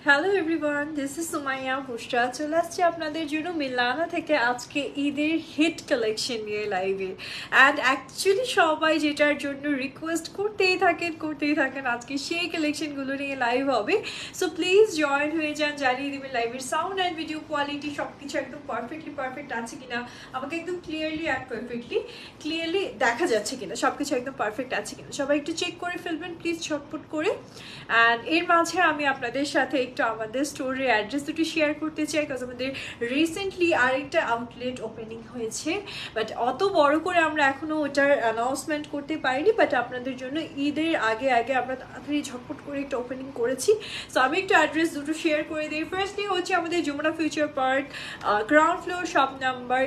Hello everyone, this is Sumaiya Bushra. চলে আসছি আপনাদের জন্য মিলানা থেকে আজকে ঈদের হিট কালেকশন নিয়ে লাইভে। অ্যান্ড অ্যাকচুয়ালি সবাই যেটার জন্য রিকোয়েস্ট করতেই থাকেন আজকে সেই কালেকশনগুলো নিয়ে লাইভ হবে। সো প্লিজ জয়েন হয়ে যান, জানিয়ে দেবেন লাইভের সাউন্ড অ্যান্ড ভিডিও কোয়ালিটি সব কিছু একদম পারফেক্ট আছে কিনা, আমাকে একদম ক্লিয়ারলি অ্যান্ড ক্লিয়ারলি দেখা যাচ্ছে কিনা, সব কিছু একদম পারফেক্ট আছে কিনা সবাই একটু চেক করে ফেলবেন প্লিজ ঝটপট করে। অ্যান্ড এর মাঝে আমি আপনাদের সাথে একটু আমাদের স্টোরের অ্যাড্রেস দুটি শেয়ার করতে চাই, বিকজ আমাদের রিসেন্টলি আরেকটা আউটলেট ওপেনিং হয়েছে, বাট অত বড় করে আমরা এখনও ওটার অ্যানাউন্সমেন্ট করতে পারিনি, বাট আপনাদের জন্য ঈদের আগে আমরা তাড়াতাড়ি ঝটপট করে একটা ওপেনিং করেছি। সো আমি একটু অ্যাড্রেস দুটো শেয়ার করে দিই। ফার্স্টলি হচ্ছে আমাদের Jamuna future park, ground floor, shop number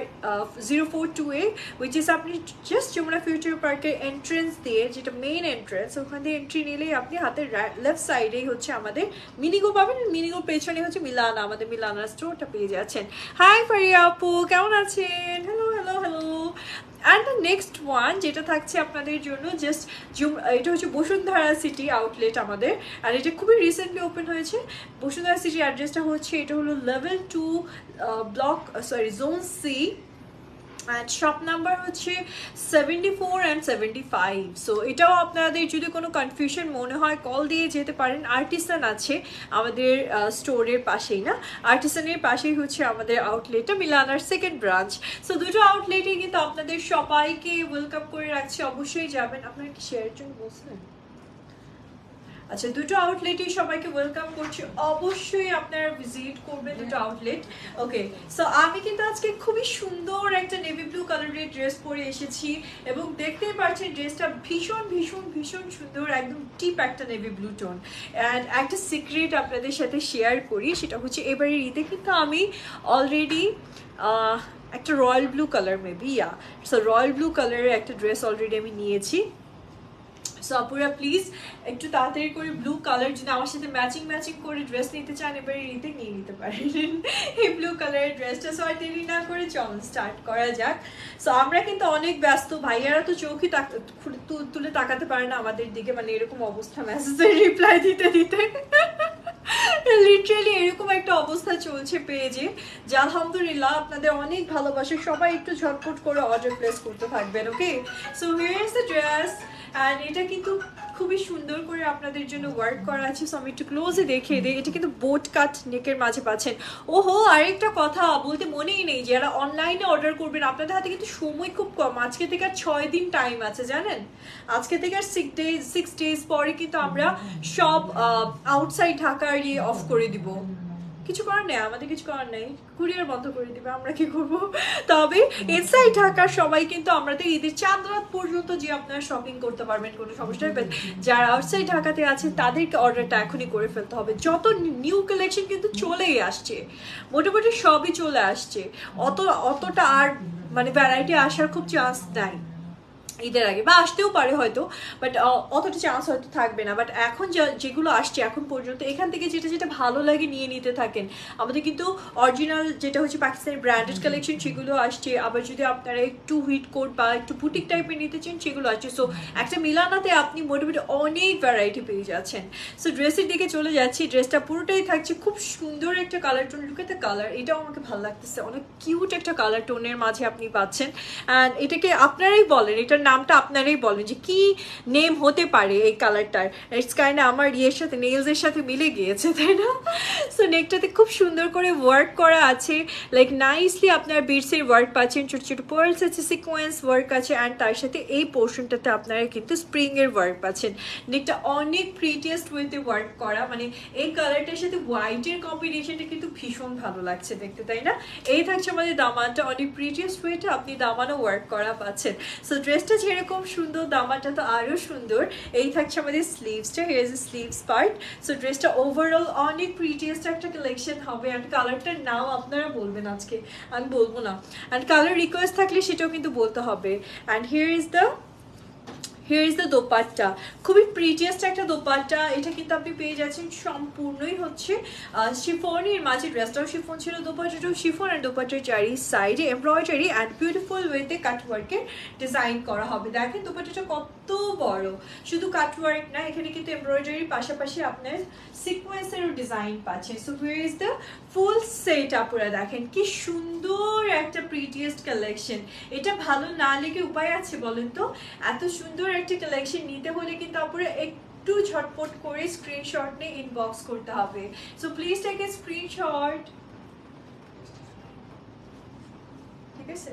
042A, which is আপনি জাস্ট যমুনা ফিউচার পার্কের এন্ট্রেন্স দিয়ে, যেটা মেইন এন্ট্রেন্স, ওখান দিয়ে এন্ট্রি নিলেই আপনি হাতের লেফট সাইডেই হচ্ছে আমাদের মিনিগো পাবেন। মিনিগোর পেছনে হচ্ছে মিলানা, আমাদের মিলানা স্টোরটা পেয়ে যাচ্ছেন। হাই ফারিয়া আপু, কেমন আছেন? Hello. And the next one যেটা থাকছে আপনাদের জন্য, জাস্ট এটা হচ্ছে বসুন্ধরা সিটি আউটলেট আমাদের, আর এটা খুবই রিসেন্টলি ওপেন হয়েছে। বসুন্ধরা সিটি অ্যাড্রেসটা হচ্ছে, এটা হলো level 2 block zone C, and shop number হচ্ছে 74 and 75। সো এটাও আপনাদের যদি কোনো কনফিউশন মনে হয় কল দিয়ে যেতে পারেন। আর্টিসান আছে আমাদের স্টোরের পাশেই, না আর্টিসানের পাশেই হচ্ছে আমাদের আউটলেটটা, মিলানার সেকেন্ড ব্রাঞ্চ। সো দুটো আউটলেটে কিন্তু আপনাদের সবাইকে ওয়েলকাম করে রাখছি, অবশ্যই যাবেন। আপনারা কি শেয়ারের জন্য বলছিলেন? আচ্ছা, দুটো আউটলেটই সবাইকে ওয়েলকাম করছি, অবশ্যই আপনারা ভিজিট করবেন দুটো আউটলেট। ওকে, সো আমি কিন্তু আজকে খুবই সুন্দর একটা নেভি ব্লু কালারের ড্রেস পরে এসেছি, এবং দেখতেই পাচ্ছেন ড্রেসটা ভীষণ সুন্দর, একদম ডিপ একটা নেভি ব্লু টোন। অ্যান্ড একটা সিক্রেট আপনাদের সাথে শেয়ার করি, সেটা হচ্ছে এবারের ঈদে কিন্তু আমি অলরেডি একটা royal blue colour so royal blue কালারের একটা ড্রেস অলরেডি আমি নিয়েছি। সো আপুরা প্লিজ একটু তাড়াতাড়ি করে ব্লু কালার, যদি আমার সাথে ম্যাচিং করে ড্রেস নিতে চান এবারে ঈদে নিয়ে নিতে পারেন এই ব্লু কালারের ড্রেসটা। সো আর দেরি না করে চল স্টার্ট করা যাক। সো আমরা কিন্তু অনেক ব্যস্ত, ভাইয়ারা তো চোখই তুলে তাকাতে পারে না আমাদের দিকে, মানে এরকম অবস্থা, মেসেজের রিপ্লাই দিতে লিটারালি এরকম একটা অবস্থা চলছে পেজে, যে আলহামদুলিল্লাহ আপনাদের অনেক ভালোবাসে, সবাই একটু ঝটপট করে অর্ডার প্লেস করতে থাকবেন। Okay, so here is the dress, and এটা কিন্তু খুবই সুন্দর করে আপনাদের জন্য ওয়ার্ক করা আছে। সো আমি একটু ক্লোজে দেখিয়ে দিই, এটা কিন্তু বোট কাট নেকের মাঝে পাচ্ছেন। ওহো, আরেকটা কথা বলতে মনেই নেই, যারা অনলাইনে অর্ডার করবেন আপনাদের হাতে কিন্তু সময় খুব কম, আজকে থেকে আর 6 দিন টাইম আছে, জানেন? আজকে থেকে আর 6 days পরে কিন্তু আমরা সব আউটসাইড ঢাকার অফ করে দিব। কিছু করার নেই, আমাদের কিছু করার নেই, কুরিয়ার বন্ধ করে দিবে, আমরা কি করব। তবে ইনসাইড ঢাকার সবাই কিন্তু আমাদের ঈদের চাঁদ রাত পর্যন্ত যে আপনারা শপিং করতে পারবেন, কোনো সমস্যা নেই। যারা আউটসাইড ঢাকাতে আছে তাদেরকে অর্ডারটা এখনই করে ফেলতে হবে। যত নিউ কালেকশন কিন্তু চলেই আসছে, মোটামুটি সবই চলে আসছে, অতটা আর মানে ভ্যারাইটি আসার খুব চান্স নাই ঈদের আগে, বা আসতেও পারে হয়তো, বাট অতটা চান্স হয়তো থাকবে না। বাট এখন যেগুলো আসছে এখন পর্যন্ত, এখান থেকে যেটা ভালো লাগে নিয়ে নিতে থাকেন। আমাদের কিন্তু অরিজিনাল যেটা হচ্ছে পাকিস্তানি ব্র্যান্ডেড কালেকশন সেগুলো আসছে, আবার যদি আপনারা একটু হুইট কোট বা একটু বুটিক টাইপের নিতে চান সেগুলো আসছে। সো একটা মিলানাতে আপনি মোটামুটি অনেক ভ্যারাইটি পেয়ে যাচ্ছেন। সো ড্রেসের দিকে চলে যাচ্ছি, ড্রেসটা পুরোটাই থাকছে খুব সুন্দর একটা colour tone. Look at the colour, এটাও আমাকে ভালো লাগতেছে, অনেক কিউট একটা কালার টোনের মাঝে আপনি পাচ্ছেন। অ্যান্ড এটাকে আপনারাই বলেন, এটার নামটা আপনারাই বলেন যে কি নেম হতে পারে এই কালারটার। ইটস কাইন্ড আমার ইয়ের সাথে, নেলসের সাথে মিলে গিয়েছে, তাই না? সো নেকটাতে খুব সুন্দর করে ওয়ার্ক করা আছে, লাইক নাইসলি আপনারা বিটসের ওয়ার্ক পাচ্ছেন, ছোট ছোট পার্লস আছে, সিকোয়েন্স ওয়ার্ক আছে, অ্যান্ড তার সাথে এই পোর্শনটাতে আপনারা কিন্তু স্প্রিংয়ের ওয়ার্ক পাচ্ছেন। নেকটা অনেক প্রিটিয়েস্ট ওয়েতে ওয়ার্ক করা, মানে এই কালারটার সাথে হোয়াইটের কম্বিনেশনটা কিন্তু ভীষণ ভালো লাগছে দেখতে, তাই না? এই থাকছে আমাদের দামানটা, অনেক প্রিটিয়েস্ট ওয়েতে আপনি দামানও ওয়ার্ক করা পাচ্ছেন। সো ড্রেসটা যেরকম সুন্দর, দামানটা তো আরও সুন্দর। এই থাকছে আমাদের স্লিভসটা, here is sleeves part. So ড্রেসটা ওভারঅল অনেক প্রিটিয়েস্ট একটা কালেকশন হবে। অ্যান্ড কালারটার নাম আপনারা বলবেন, আজকে আমি বলবো না। অ্যান্ড কালার রিকোয়েস্ট থাকলে সেটাও কিন্তু বলতে হবে। And here here is the dupatta, খুবই প্রিটিয়েস্ট একটা দোপাট্টা। এটা কিন্তু আপনি পেয়ে যাচ্ছেন সম্পূর্ণই হচ্ছে শিফনের মাঝে, ড্রেসটাও শিফন ছিল, দোপাট্টাটাও শিফন, আর দোপাট্টার চারি সাইডে এমব্রয়ডারি অ্যান্ড বিউটিফুল ওয়েতে কাটওয়ার্কের ডিজাইন করা হবে। দেখেন দোপাট্টাটা কত বড়, শুধু কাটওয়ার্ক না, এখানে কিন্তু এমব্রয়ডারির পাশাপাশি আপনার সিকোয়েন্সেরও ডিজাইন পাচ্ছেন। So here is the full set. আপুরা দেখেন কি সুন্দর একটা প্রিটিয়েস্ট কালেকশন। এটা ভালো না লেগে উপায় আছে বলেন তো? এত সুন্দর একটা কালেকশন নিতে হলে কিন্তু আপুরা একটু ঝটপট করে স্ক্রিনশট নিয়ে ইনবক্স করতে হবে। So please take a screenshot, ঠিক আছে?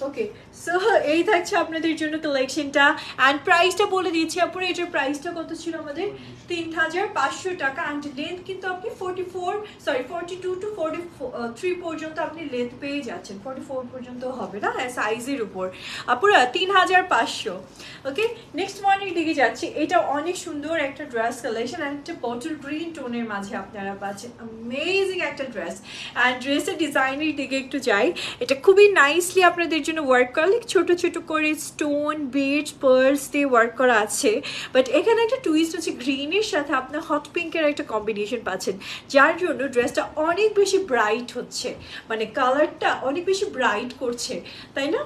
ওকে, সো এই থাকছে আপনাদের জন্য কালেকশনটা। অ্যান্ড প্রাইসটা বলে দিচ্ছি আপনারা, এটার প্রাইসটা কত ছিল আমাদের 3500 টাকা। অ্যান্ড লেন্থ কিন্তু আপনি 42 টু 43 পর্যন্ত আপনি লেন্থ পেয়ে যাচ্ছেন, 44 পর্যন্ত হবে না সাইজের উপর আপুরা 3500। ওকে, নেক্সট ওয়ানের দিকে যাচ্ছি। এটা অনেক সুন্দর একটা ড্রেস কালেকশন, অ্যান্ড একটা বটল গ্রিন টোনের মাঝে আপনারা পাচ্ছেন অ্যামেজিং একটা ড্রেস। অ্যান্ড ড্রেসের ডিজাইনের দিকে একটু যাই। এটা খুবই নাইসলি আপনাদের জন্য ওয়ার্ক করা, ছোট ছোট করে স্টোন, বিডস, পার্লস দিয়ে ওয়ার্ক করা আছে। বাট এখানে একটা টুইস্ট হচ্ছে, গ্রিনের সাথে আপনার হট পিঙ্কের একটা কম্বিনেশন পাচ্ছেন, যার জন্য ড্রেসটা অনেক বেশি ব্রাইট হচ্ছে, মানে কালারটা অনেক বেশি ব্রাইট করছে, তাই না?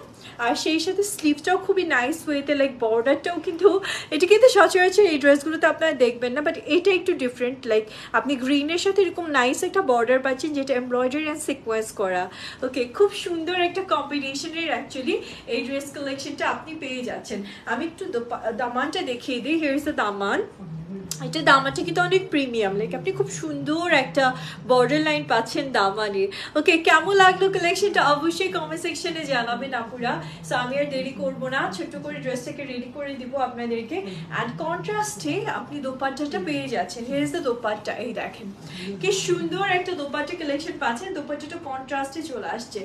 আর সেই সাথে স্লিভটাও খুবই নাইস ওয়েতে, লাইক বর্ডারটাও কিন্তু, এটা কিন্তু সচরাচর এই ড্রেসগুলোতে আপনারা দেখবেন না, বাট এটা একটু ডিফারেন্ট। লাইক আপনি গ্রিনের সাথে এরকম নাইস একটা বর্ডার পাচ্ছেন, যেটা এমব্রয়ডারি অ্যান্ড সিকোয়েন্স করা। ওকে, খুব সুন্দর একটা কম্বিনেশনের অ্যাকচুয়ালি এই ড্রেস কালেকশনটা আপনি পেয়ে যাচ্ছেন। আমি একটু দামানটা দেখিয়ে দিই। হিয়ার ইজ দ্য দামান। এটা দামানটা কিন্তু অনেক প্রিমিয়াম, লাইক আপনি খুব সুন্দর একটা বর্ডার লাইন পাচ্ছেন দামানে। ওকে, কেমন লাগলো কালেকশনটা অবশ্যই কমেন্ট সেকশনে জানাবেন আপুরা। সো আমি আর দেরি করবো না, ছোট্ট করে ড্রেসটাকে রেডি করে দিব আপনাদেরকে। অ্যান্ড কন্ট্রাস্টে আপনি দোপাট্টাটা পেয়ে যাচ্ছেন। হিয়ার ইজ দ্য দোপাট্টা, এই দেখেন কি সুন্দর একটা দোপাট্টা কালেকশন পাচ্ছেন। দোপাট্টাটা কন্ট্রাস্টে চলে আসছে,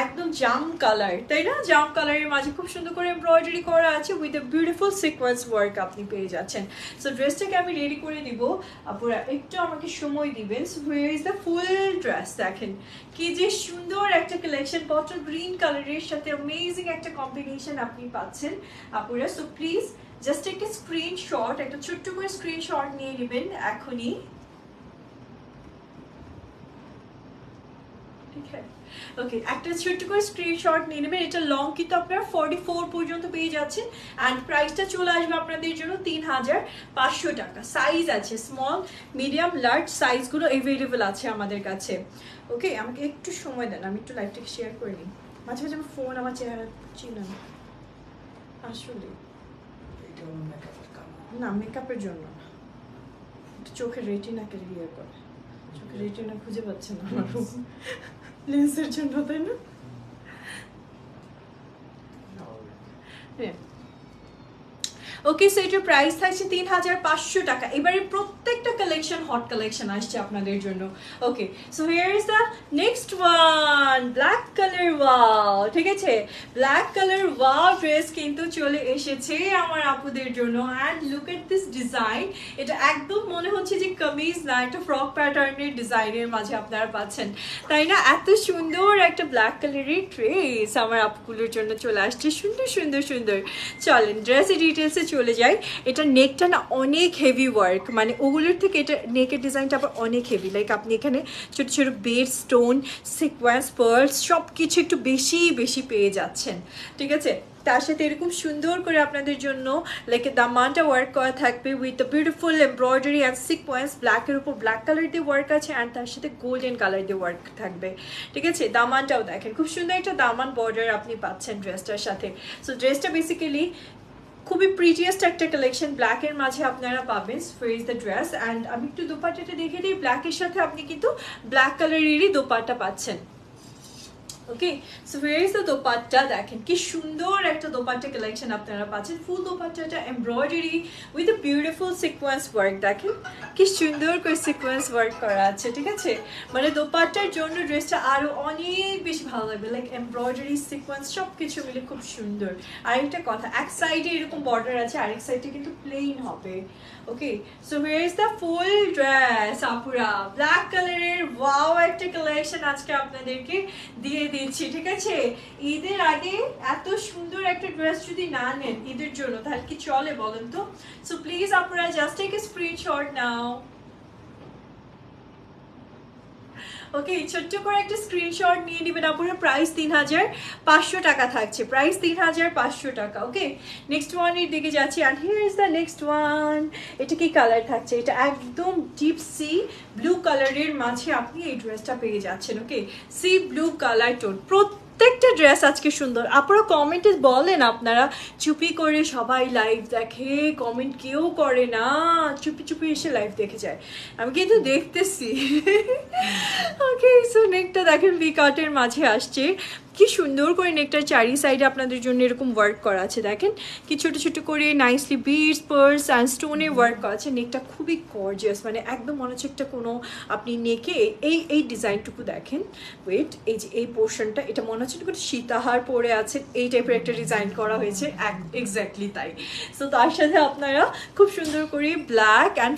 একদম জাম কালার, তাই না? জাম কালারের মাঝে খুব সুন্দর করে এমব্রয়ডারি করা আছে with a beautiful sequence work আপনি পেয়ে যাচ্ছেন। সো ড্রেসটাকে আমি রেডি করে দিব, আপনারা একটু আমাকে সময় দিবেন। So here is the full dress. দেখেন কি যে সুন্দর একটা কালেকশন, বটল গ্রিন কালারের সাথে অ্যামেজিং একটা কম্বিনেশন আপনি পাচ্ছেন আপুরা। সো প্লিজ জাস্ট একটা স্ক্রিনশট, একটা ছোট্ট করে স্ক্রিনশট নিয়ে নেবেন এখনই, ঠিক আছে? ওকে, একটা ছোট্ট করে স্ক্রিনশট নিয়ে নেবেন। এটা লং কিন্তু আপনারা 44 পর্যন্ত পেয়ে যাচ্ছেন। অ্যান্ড প্রাইসটা চলে আসবে আপনাদের জন্য 3500 টাকা। সাইজ আছে স্মল, মিডিয়াম, লার্জ সাইজগুলো অ্যাভেলেবেল আছে আমাদের কাছে। ওকে, আমাকে একটু সময় দেন, আমি একটু লাইভটাকে শেয়ার করে নিই। মাঝে মাঝে আমার ফোন আমার চেহারা চিনা না আসলে, না মেকআপের জন্য না, চোখের রেটিনাকে ইয়ে করে, চোখের রেটিনা খুঁজে পাচ্ছে না আমার লেন্সের জন্য, তাই না? হ্যাঁ, ওকে, সো এটার প্রাইস থাকছে 3500 টাকা। এবারে প্রত্যেকটা কালেকশন হট কালেকশন আসছে আপনাদের জন্য। Okay, so here is the next one, black colour. Wow, ঠিক আছে, ব্ল্যাক কালার ওয়াও ড্রেস কিন্তু চলে এসেছে আমার আপুদের জন্য। And look at this design, এটা একদম মনে হচ্ছে যে কামিজ না, একটা ফ্রক প্যাটার্নের ডিজাইনের মাঝে আপনারা পাচ্ছেন, তাই না? এত সুন্দর একটা ব্ল্যাক কালারের ড্রেস আমার আপুগুলোর জন্য চলে আসছে, সুন্দর সুন্দর সুন্দর। চলেন ড্রেসের ডিটেলসে চলে যাই। এটা নেকটা না অনেক হেভি ওয়ার্ক, মানে ওগুলোর থেকে এটা নেকের ডিজাইনটা আবার অনেক হেভি। লাইক আপনি এখানে ছোট ছোট বেড, স্টোন, সিকোয়েন্স, পার্লস সব কিছু একটু বেশি বেশি পেয়ে যাচ্ছেন, ঠিক আছে? তার সাথে এরকম সুন্দর করে আপনাদের জন্য লাইক দামানটা ওয়ার্ক করা থাকবে with the beautiful embroidery and sequence. ব্ল্যাকের উপর ব্ল্যাক কালার দিয়ে ওয়ার্ক আছে, অ্যান্ড তার সাথে গোল্ডেন কালার দিয়ে ওয়ার্ক থাকবে, ঠিক আছে? দামানটাও দেখেন খুব সুন্দর একটা দামান বর্ডার আপনি পাচ্ছেন ড্রেসটার সাথে। সো ড্রেসটা বেসিক্যালি খুবই প্রিটিয়েস্ট একটা কালেকশন, ব্ল্যাকের মাঝে আপনারা পাবেন। Here is the dress. And আমি একটু দোপাট্টাটা দেখে দিই, ব্ল্যাকের সাথে আপনি কিন্তু ব্ল্যাক কালারেরই দোপাট্টা পাচ্ছেন। Okay, so here is the dupatta. দেখেন কি সুন্দর একটা দোপাট্টা কালেকশন আপনারা পাচ্ছেন। ফুল দোপাট্টাটা embroidery with a beautiful sequence work. দেখেন কি সুন্দর করে সিকোয়েন্স ওয়ার্ক করা আছে, ঠিক আছে? মানে দোপাট্টার জন্য ড্রেসটা আরো অনেক বেশি ভালো লাগবে, লাইক এমব্রয়ডারি, সিকোয়েন্স সব কিছু মিলে খুব সুন্দর। আরেকটা কথা, এক সাইডে এরকম বর্ডার আছে, আরেক সাইডে কিন্তু প্লেন হবে। Okay, so here is the full dress আপুরা, ব্ল্যাক কালারের ওয়াও একটা কালেকশন আজকে আপনাদেরকে দিয়ে দিচ্ছি, ঠিক আছে? ঈদের আগে এত সুন্দর একটা ড্রেস যদি না নেন ঈদের জন্য তাহলে কি চলে বলেন তো? সো প্লিজ আপনারা just take a screenshot now. ওকে, ছোট্ট করে একটা স্ক্রিনশট নিয়ে নেবেন আপুরা। প্রাইস 3500 টাকা থাকছে, প্রাইস 3500 টাকা। ওকে, নেক্সট ওয়ানের দিকে যাচ্ছি। And here is the next one. এটা কি কালার থাকছে? এটা একদম ডিপ সি ব্লু কালারের মাঝে আপনি এই ড্রেসটা পেয়ে যাচ্ছেন। ওকে, সি ব্লু কালার টোন। প্রত্যেকটা ড্রেস আজকে সুন্দর। আপনারা কমেন্টে বলেন, আপনারা চুপি করে সবাই লাইভ দেখে, কমেন্ট কেউ করে না, চুপি চুপি এসে লাইভ দেখে যায়। আমি কিন্তু দেখতেছি। ওকে, সো নেকটা দেখেন ভি কাটের মাঝে আসছে। কি সুন্দর করে নেকটার চারি সাইডে আপনাদের জন্য এরকম ওয়ার্ক করা আছে। দেখেন কি ছোট ছোট করে নাইসলি বিডস, পার্লস অ্যান্ড স্টোনে ওয়ার্ক করা আছে। নেকটা খুবই গর্জিয়াস, মানে একদম মনে হচ্ছে একটা কোনো আপনি নেকে এই ডিজাইনটুকু দেখেন। ওয়েট, এই যে এই পোর্শনটা, এটা মনে হচ্ছে কোনো সীতাহার পরে আছে, এই টাইপের একটা ডিজাইন করা হয়েছে। এক্স্যাক্টলি তাই। সো তার সাথে আপনারা খুব সুন্দর করে black and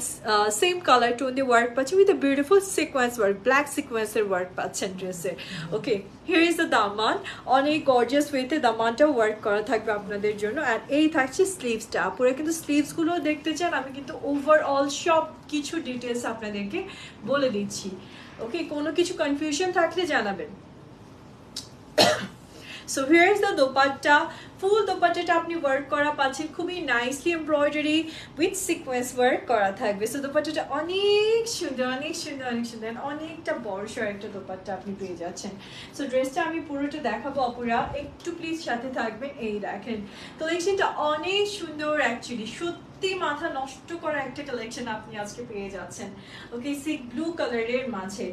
same colour tone দিয়ে ওয়ার্ক পাচ্ছেন with a beautiful sequence work, black সিকোয়েন্সের ওয়ার্ক পাচ্ছেন ড্রেসে। ওকে, হিয়ার ইজ দ্য দামান। অনেক গর্জিয়াস ওয়েতে দামানটাও ওয়ার্ক করা থাকবে আপনাদের জন্য। অ্যান্ড এই থাকছে স্লিভসটা। আপুরা কিন্তু স্লিভসগুলো দেখতে চান, আমি কিন্তু ওভারঅল সব কিছু ডিটেলস আপনাদেরকে বলে দিচ্ছি। ওকে, কোনো কিছু কনফিউশন থাকলে জানাবেন। So here is the dupatta. ফুল দোপাট্টাটা আপনি ওয়ার্ক করা পাচ্ছেন, খুবই nicely embroidery with sequence work করা থাকবে। সো দোপাট্টাটা অনেক সুন্দর, অনেক সুন্দর, অনেক সুন্দর, অনেকটা বড়সড় একটা দোপাট্টা আপনি পেয়ে যাচ্ছেন। সো ড্রেসটা আমি পুরোটা দেখাবো আপুরা, একটু প্লিজ সাথে থাকবেন। এই দেখেন কালেকশনটা অনেক সুন্দর, অ্যাকচুয়ালি সত্যি মাথা নষ্ট করা একটা কালেকশন আপনি আজকে পেয়ে যাচ্ছেন। ওকে, সি ব্লু কালারের মাঝে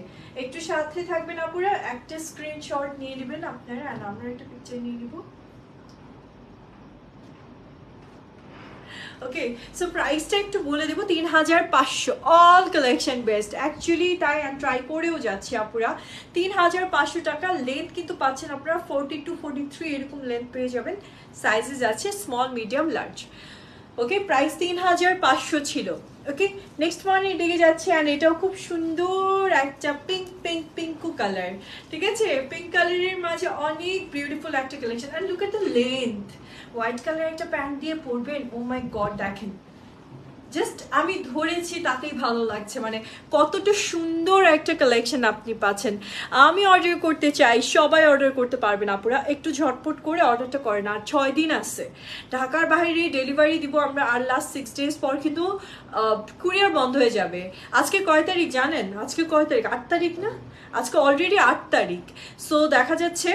একটু সাথে থাকবেন আপুরা, একটা স্ক্রিনশট নিয়ে নেবেন আপনারা, আর আমরা একটা পিকচার নিয়ে নিব। ওকে, সো প্রাইসটা একটু বলে দেবো, 3500। অল কালেকশন বেস্ট অ্যাকচুয়ালি, তাই আমি ট্রাই করেও যাচ্ছি আপুরা। 3500 টাকা। লেন্থ কিন্তু পাচ্ছেন আপনারা 40 to 43 এরকম লেন্থ পেয়ে যাবেন। সাইজেস আছে স্মল, মিডিয়াম, লার্জ। ওকে, প্রাইস 3500 ছিল। ওকে, নেক্সট ওয়ানে দিকে যাচ্ছে। অ্যান্ড এটাও খুব সুন্দর একটা পিঙ্কু কালার, ঠিক আছে? পিঙ্ক কালারের মাঝে অনেক বিউটিফুল একটা collection. And look at the length. White colour একটা প্যান্ট দিয়ে পরবেন, ও মাই গড, দেখেন জাস্ট আমি ধরেছি তাতেই ভালো লাগছে, মানে কতটা সুন্দর একটা কালেকশন আপনি পাচ্ছেন। আমি অর্ডার করতে চাই, সবাই অর্ডার করতে পারবেন আপুরা, একটু ঝটপট করে অর্ডারটা করেন। আর 6 দিন আছে, ঢাকার বাইরে ডেলিভারি দিব আমরা। আর লাস্ট 6 days পর কিন্তু কুরিয়ার বন্ধ হয়ে যাবে। আজকে কয় তারিখ জানেন? আজকে কয় তারিখ? 8 তারিখ না? আজকে অলরেডি 8 তারিখ। সো দেখা যাচ্ছে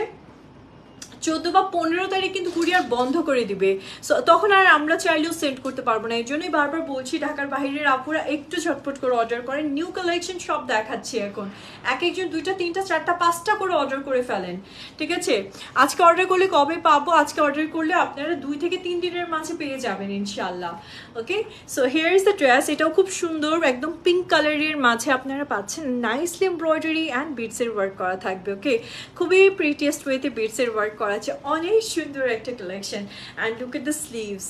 14 বা 15 তারিখ কিন্তু কুরিয়ার বন্ধ করে দিবে। সো তখন আর আমরা চাইলেও সেন্ড করতে পারবো না। এই জন্যই বারবার বলছি ঢাকার বাইরের আপুরা একটু ঝটপট করে অর্ডার করেন। নিউ কালেকশন সব দেখাচ্ছি এখন, এক একজন 2টা 3টা 4টা 5টা করে অর্ডার করে ফেলেন, ঠিক আছে? আজকে অর্ডার করলে কবে পাবো? আজকে অর্ডার করলে আপনারা 2 থেকে 3 দিনের মাঝে পেয়ে যাবেন ইনশাল্লাহ। Okay, so here is the dress. এটাও খুব সুন্দর, একদম পিঙ্ক কালারের মাঝে আপনারা পাচ্ছেন নাইসলি এমব্রয়ডারি অ্যান্ড বিটসের ওয়ার্ক করা থাকবে। ওকে, খুবই প্রিটিয়েস্ট ওয়েতে বিটসের ওয়ার্ক করা আছে। অনেক সুন্দর একটা collection. And look at the sleeves,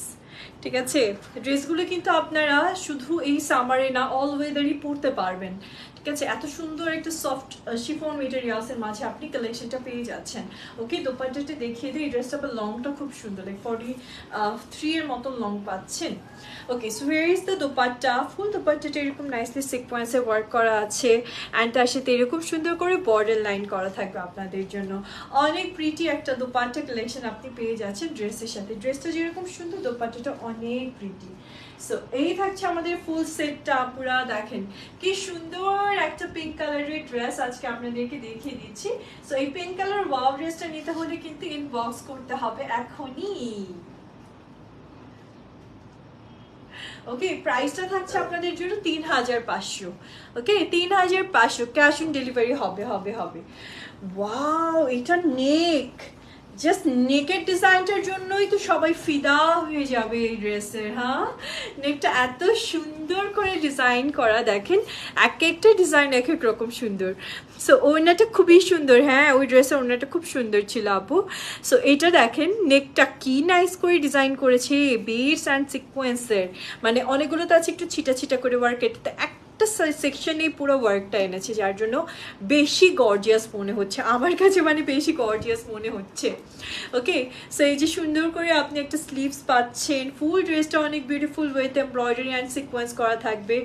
ঠিক আছে? ড্রেসগুলো কিন্তু আপনারা শুধু এই সামারে না, অল ওয়েদারই পরতে পারবেন, ঠিক আছে? এত সুন্দর একটা সফট শিফন মেটেরিয়ালসের মাঝে আপনি কালেকশনটা পেয়ে যাচ্ছেন। ওকে, দোপাট্টাটা দেখিয়ে দিই। এই ড্রেসটা বা লংটা খুব সুন্দর, লাইক 43 এর মতো লং পাচ্ছেন। Okay, so here is the dupatta. ফুল দোপাট্টাটা এরকম নাইসলি সিকোয়েন্সে ওয়ার্ক করা আছে। অ্যান্ড তার সাথে এরকম সুন্দর করে বর্ডার লাইন করা থাকবে আপনাদের জন্য। অনেক প্রিটি একটা দোপাট্টা কালেকশন আপনি পেয়ে যাচ্ছেন ড্রেসের সাথে। ড্রেসটা যেরকম সুন্দর, দোপাট্টাটা অনেক প্রিটি। সো এই থাকছে আমাদের ফুল সেটটা। আপুরা দেখেন কি সুন্দর একটা পিঙ্ক কালারের ড্রেস আজকে আপনাদেরকে দেখিয়ে দিচ্ছি। সো এই পিঙ্ক কালার ওয়াও ড্রেসটা নিতে হলে কিন্তু ইনবক্স করতে হবে এখনই। ওকে, প্রাইসটা থাকছে আপনাদের জন্য 3500। ওকে, 3500। ক্যাশ অন ডেলিভারি হবে। ওয়াও, এটা নেক, জাস্ট নেকের ডিজাইনটার জন্যই তো সবাই ফিদা হয়ে যাবে এই ড্রেসের। হ্যাঁ, নেকটা এত সুন্দর করে ডিজাইন করা, দেখেন এক একটা ডিজাইন এক এক রকম সুন্দর। সো ওড়নাটা খুবই সুন্দর। হ্যাঁ, ওই ড্রেসের ওড়নাটা খুব সুন্দর ছিল আপু। সো এটা দেখেন নেকটা কি নাইস করে ডিজাইন করেছে, বিটস অ্যান্ড সিকোয়েন্সের, মানে অনেকগুলো তো আছে একটু ছিটা ছিটা করে ওয়ার্ক, এটাতে একটা সেকশনে পুরো ওয়ার্কটা এনেছে, যার জন্য বেশি গর্জিয়াস মনে হচ্ছে আমার কাছে, মানে বেশি গর্জিয়াস মনে হচ্ছে। ওকে, সো এই যে সুন্দর করে আপনি একটা স্লিভস পাচ্ছেন, ফুল ড্রেসটা অনেক beautiful with embroidery and sequence করা থাকবে,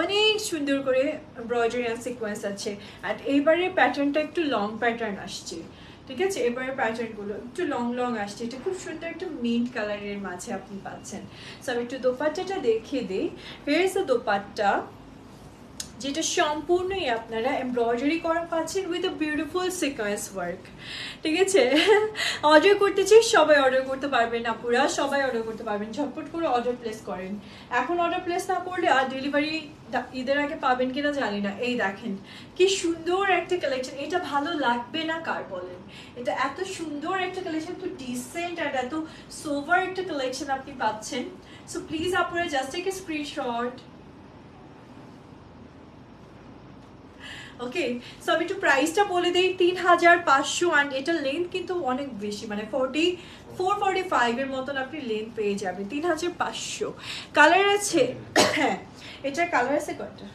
অনেক সুন্দর করে এমব্রয়ডারি অ্যান্ড সিকোয়েন্স আছে। অ্যান্ড এইবারে প্যাটার্নটা একটু লং প্যাটার্ন আসছে, ঠিক আছে, এবারে প্যাটার্নগুলো একটু লং লং আসছে, এটা খুব সুন্দর একটা মিন্ট কালারের মাঝে আপনি পাচ্ছেন। সো আমি একটু দোপাট্টাটা দেখিয়ে দিই। হিয়ার ইজ দ্য দোপাট্টা, যেটা সম্পূর্ণই আপনারা এমব্রয়ডারি করা পাচ্ছেন with a beautiful sequence work, ঠিক আছে। অর্ডার করতে চাই, সবাই অর্ডার করতে পারবেন, আপুরা সবাই অর্ডার করতে পারবেন, ঝটপট করে অর্ডার প্লেস করেন। এখন অর্ডার প্লেস না করলে আর ডেলিভারি ঈদের আগে পাবেন কিনা জানি না। এই দেখেন কি সুন্দর একটা কালেকশন, এটা ভালো লাগবে না কার বলেন? এটা এত সুন্দর একটা কালেকশন, এত ডিসেন্ট আর এত সোভার একটা কালেকশন আপনি পাচ্ছেন। সো প্লিজ আপুরা just take a screenshot. Okay, so আমি একটু প্রাইসটা বলে দিই, 3500। অ্যান্ড এটার লেন্থ কিন্তু অনেক বেশি, মানে 44-45 এর মতন আপনি লেন্থ পেয়ে যাবেন। 3500। কালার আছে, হ্যাঁ এটার কালার আছে কয়টা?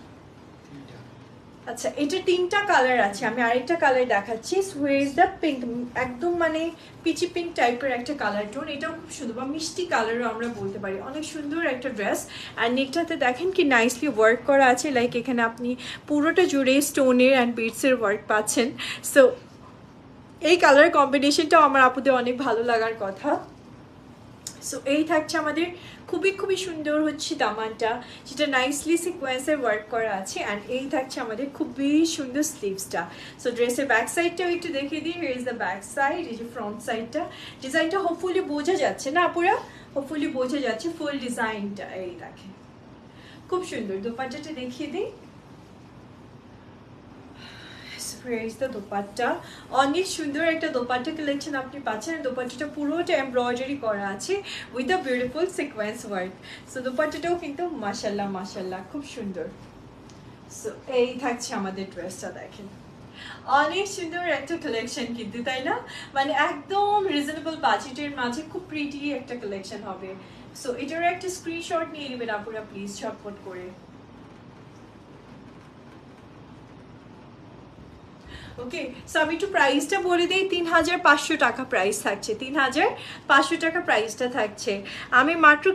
আচ্ছা, এটা 3টা কালার আছে, আমি আরেকটা কালার দেখাচ্ছি। হোয়ার ইজ দ্য পিঙ্ক, একদম মানে পিচি পিঙ্ক টাইপের একটা কালার টোন, এটাও খুব সুন্দর, বা মিষ্টি কালারও আমরা বলতে পারি, অনেক সুন্দর একটা ড্রেস। আর নেকটাতে দেখেন কি নাইসলি ওয়ার্ক করা আছে, লাইক এখানে আপনি পুরোটা জুড়ে স্টোনের অ্যান্ড বিটসের ওয়ার্ক পাচ্ছেন। সো এই কালার কম্বিনেশনটাও আমার আপুদের অনেক ভালো লাগার কথা। সো এই থাকছে আমাদের খুবই খুবই সুন্দর হচ্ছে দামানটা, যেটা নাইসলি সিকোয়েন্সের ওয়ার্ক করা আছে। অ্যান্ড এই থাকছে আমাদের খুবই সুন্দর স্লিভসটা। সো ড্রেসের ব্যাক সাইডটাও একটু দেখিয়ে দিই। Here is the back side, এই যে ফ্রন্ট সাইডটা, ডিজাইনটা হোপফুলি বোঝা যাচ্ছে না আপুরা? হোপফুলি বোঝা যাচ্ছে ফুল ডিজাইনটা। এই দেখেন খুব সুন্দর। দোপাট্টাটা দেখিয়ে দিই। দোপাট্টা অনেক সুন্দর একটা দোপাট্টা কালেকশন আপনি পাচ্ছেন। দোপাট্টাটা পুরোটা এমব্রয়ডারি করা আছে with a beautiful sequence work. So দোপাট্টাটাও কিন্তু মাশাল্লাহ মাশাল্লাহ খুব সুন্দর। সো এই থাকছে আমাদের ড্রেসটা, দেখেন অনেক সুন্দর একটা কালেকশন কিন্তু, তাই না? মানে একদম রিজনেবল বাজেটের মাঝে খুব প্রিটি একটা কালেকশন হবে। সো এটারও একটা স্ক্রিনশট নিয়ে নেবেন আপনারা প্লিজ ঝটপট করে। ওকে, সো আমি একটু প্রাইসটা বলে দিই। 3500 টাকা প্রাইস থাকছে, 3500 টাকা প্রাইসটা থাকছে। আমি মাত্র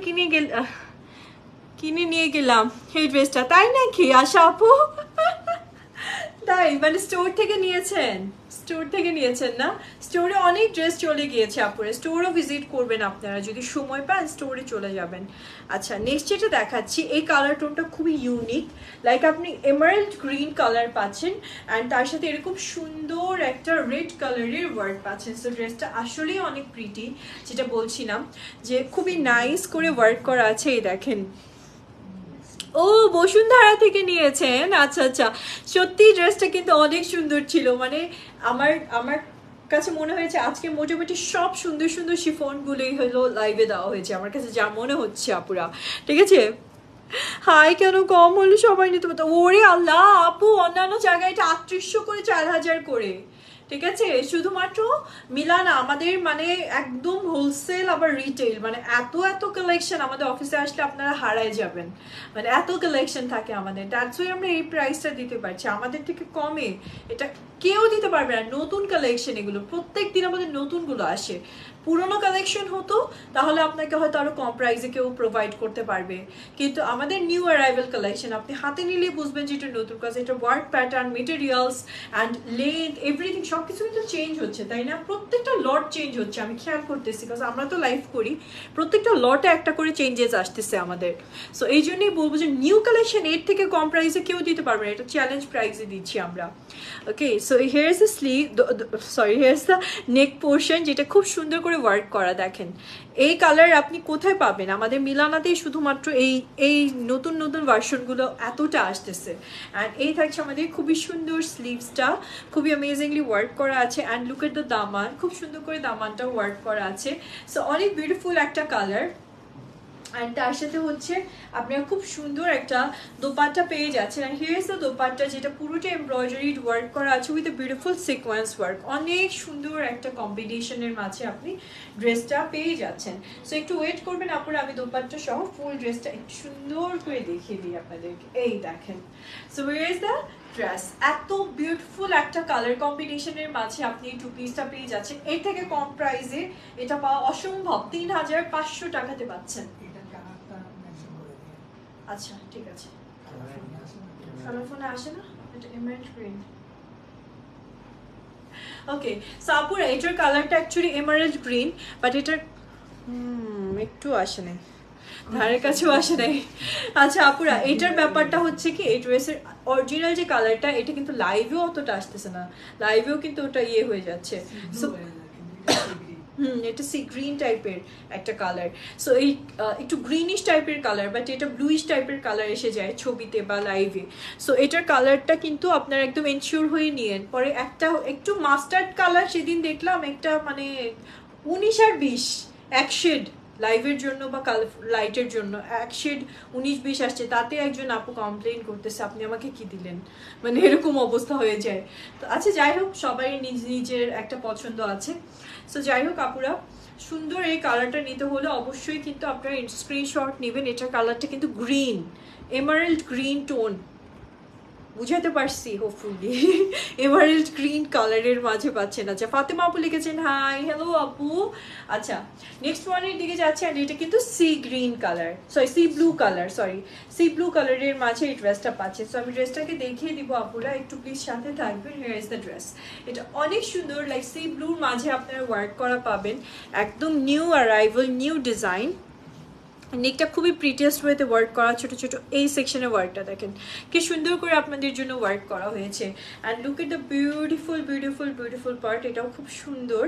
কিনে নিয়ে গেলাম এই ড্রেসটা, তাই নাকি আশা আপু? তাই মানে স্টোর থেকে নিয়েছেন? স্টোর থেকে নিয়েছেন না? স্টোরে অনেক ড্রেস চলে গিয়েছে আপুরে, স্টোরও ভিজিট করবেন আপনারা, যদি সময় পান স্টোরে চলে যাবেন। আচ্ছা, নেক্সট যেটা দেখাচ্ছি, এই কালার টোনটা খুবই ইউনিক, লাইক আপনি এমারাল্ড গ্রিন কালার পাচ্ছেন অ্যান্ড তার সাথে এরকম সুন্দর একটা রেড কালারের ওয়ার্ক পাচ্ছেন। সো ড্রেসটা আসলেই অনেক প্রিটি, যেটা বলছিলাম যে খুবই নাইস করে ওয়ার্ক করা আছে। এই দেখেন, ও বসুন্ধরা থেকে নিয়েছেন? আচ্ছা আচ্ছা, সত্যি ড্রেসটা কিন্তু অনেক সুন্দর ছিল, মানে আমার আমার কাছে মনে হয়েছে আজকে মোটামুটি সব সুন্দর সুন্দর শিফনগুলোই হলো লাইভে দেওয়া হয়েছে, আমার কাছে যা মনে হচ্ছে আপুরা, ঠিক আছে। হাই, কেন কম হলে সবাই নিতে পারতো? ওরে আল্লাহ আপু, অন্যান্য জায়গায় এটা 3800 করে, 4000 করে, ঠিক আছে। শুধুমাত্র মিলানা আমাদের মানে একদম হোলসেল আবার রিটেল, মানে এত এত কালেকশন আমাদের অফিসে আসলে আপনারা হারায় যাবেন, মানে এত কালেকশন থাকে আমাদের, দ্যাটস ওয়াই আমরা এই প্রাইসটা দিতে পারছি। আমাদের থেকে কমে এটা কেউ দিতে পারবে না। নতুন কালেকশন এগুলো, প্রত্যেক দিন আমাদের নতুনগুলো আসে। পুরনো কালেকশন হতো তাহলে আপনাকে হয়তো আরো কম প্রাইসে কেউ প্রোভাইড করতে পারবে, কিন্তু আমাদের নিউ অ্যারাইভাল কালেকশন আপনি হাতে নিলেই বুঝবেন যে এটা নতুন, কাজ এটা work pattern, materials and length everything সবকিছু কিন্তু চেঞ্জ হচ্ছে, তাই না? প্রত্যেকটা লট চেঞ্জ হচ্ছে, আমি খেয়াল করতেছি, কারণ আমরা তো লাইভ করি, প্রত্যেকটা লটে একটা করে চেঞ্জেস আসতেছে আমাদের। সো এই জন্যই বলবো যে নিউ কালেকশন এর থেকে কম প্রাইসে কেউ দিতে পারবে না, এটা চ্যালেঞ্জ প্রাইসে দিচ্ছি আমরা। Okay, so here is the sleeve, sorry here is the neck portion, যেটা খুব সুন্দর করে ওয়ার্ক করা। দেখেন এই কালার আপনি কোথায় পাবেন? আমাদের মিলানাতেই শুধুমাত্র এই নতুন নতুন ভার্সনগুলো এতটা আসতেছে। অ্যান্ড এই থাকছে আমাদের খুবই সুন্দর স্লিভসটা, খুবই অ্যামেজিংলি ওয়ার্ক করা আছে। অ্যান্ড লুক এট দ্য দামান, খুব সুন্দর করে দামানটা ওয়ার্ক করা আছে। সো অনেক বিউটিফুল একটা কালার। আর তার সাথে হচ্ছে আপনারা খুব সুন্দর একটা দোপাট্টা পেয়ে যাচ্ছেন। আর হিয়ার ইজ দ্য দোপাট্টা, যেটা পুরোটা এমব্রয়ডারিড ওয়ার্ক করা আছে with a beautiful sequence work. অনেক সুন্দর একটা কম্বিনেশনের মাঝে আপনি ড্রেসটা পেয়ে যাচ্ছেন। সো একটু ওয়েট করবেন আপনারা, আমি দোপাট্টা সহ ফুল ড্রেসটা একটু সুন্দর করে দেখিয়ে দিই আপনাদেরকে। এই দেখেন, so here is the dress. এত বিউটিফুল একটা কালার কম্বিনেশনের মাঝে আপনি এই টু পিসটা পেয়ে যাচ্ছেন। এর থেকে কম প্রাইসে এটা পাওয়া অসম্ভব, 3500 টাকাতে পাচ্ছেন। আচ্ছা ঠিক আছে, কালার ফোনে আসে না, এটা এমারেল্ড গ্রিন। ওকে, সো আপুরা এটার কালারটা অ্যাকচুয়ালি এমারেল্ড গ্রিন, বাট এটার একটু আসে নাই, ধারের কাছেও আসে নাই। আচ্ছা আপুরা, এটার ব্যাপারটা হচ্ছে কি, এই ড্রেসের অরিজিনাল যে কালারটা এটা কিন্তু লাইভেও অতটা আসতেছে না, লাইভেও কিন্তু ওটা ইয়ে হয়ে যাচ্ছে। সো এটা সি গ্রিন টাইপের একটা কালার। সো এই একটু গ্রিনিশ টাইপের কালার, বাট এটা ব্লুইশ টাইপের কালার এসে যায় ছবিতে বা লাইভে। সো এটার কালারটা কিন্তু আপনারা একদম এনশিওর হয়ে নিয়েন। পরে একটা একটু মাস্টার্ড কালার সেদিন দেখলাম, একটা মানে 19 আর 20 এক শেড লাইভের জন্য বা লাইটের জন্য এক শেড 19-20 আসছে, তাতে একজন আপু কমপ্লেন করতেছে আপনি আমাকে কি দিলেন, মানে এরকম অবস্থা হয়ে যায়। তো আচ্ছা যাই হোক, সবাই নিজ নিজের একটা পছন্দ আছে। সো যাই হোক আপুরা, সুন্দর এই কালারটা নিতে হলে অবশ্যই কিন্তু আপনারা স্ক্রিনশট নেবেন। এটার কালারটা কিন্তু গ্রিন, এমারেল্ড গ্রিন টোন, বুঝাতে পারছি হোপফুলি, এমারেল্ড গ্রিন কালারের মাঝে পাচ্ছেন। আচ্ছা ফাতেমা আপু লিখেছেন হাই, হ্যালো আপু। আচ্ছা নেক্সট ওয়ানের দিকে যাচ্ছে, আর এটা কিন্তু sea green colour, sorry C blue colour, sorry C blue কালারের মাঝে এই ড্রেসটা পাচ্ছেন। সো আমি ড্রেসটাকে দেখিয়ে দিব আপুরা, একটু প্লিজ সাথে থাকবেন। Here is the dress. এটা অনেক সুন্দর, লাইক সি ব্লুর মাঝে আপনারা ওয়ার্ক করা পাবেন, একদম নিউ অ্যারাইভাল, নিউ ডিজাইন। নেকটা খুবই প্রিটিয়েস্ট ওয়েতে ওয়ার্ক করা, ছোট ছোট এই সেকশনে ওয়ার্কটা দেখেন কি সুন্দর করে আপনাদের জন্য ওয়ার্ক করা হয়েছে। And look at the beautiful beautiful beautiful part, এটাও খুব সুন্দর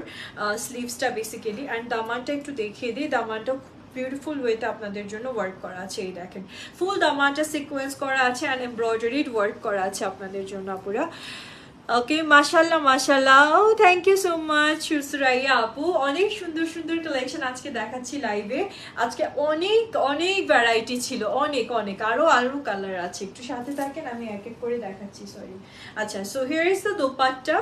স্লিভসটা বেসিক্যালি। অ্যান্ড দামানটা একটু দেখিয়ে দিই, দামানটাও বিউটিফুল ওয়েতে আপনাদের জন্য ওয়ার্ক করা আছে। এই দেখেন ফুল দামানটা সিকোয়েন্স করা আছে অ্যান্ড এমব্রয়ডারিড ওয়ার্ক করা আছে আপনাদের জন্য আপুরা। ওকে মাশাল্লাহ মাশাল্লাহ, oh thank you so much Suraiya আপু। অনেক সুন্দর সুন্দর কালেকশন আজকে দেখাচ্ছি লাইভে। আজকে অনেক অনেক ভ্যারাইটি ছিল, অনেক অনেক, আরো কালার আছে, একটু সাথে থাকেন আমি এক এক করে দেখাচ্ছি। সরি। আচ্ছা so here is the dupatta,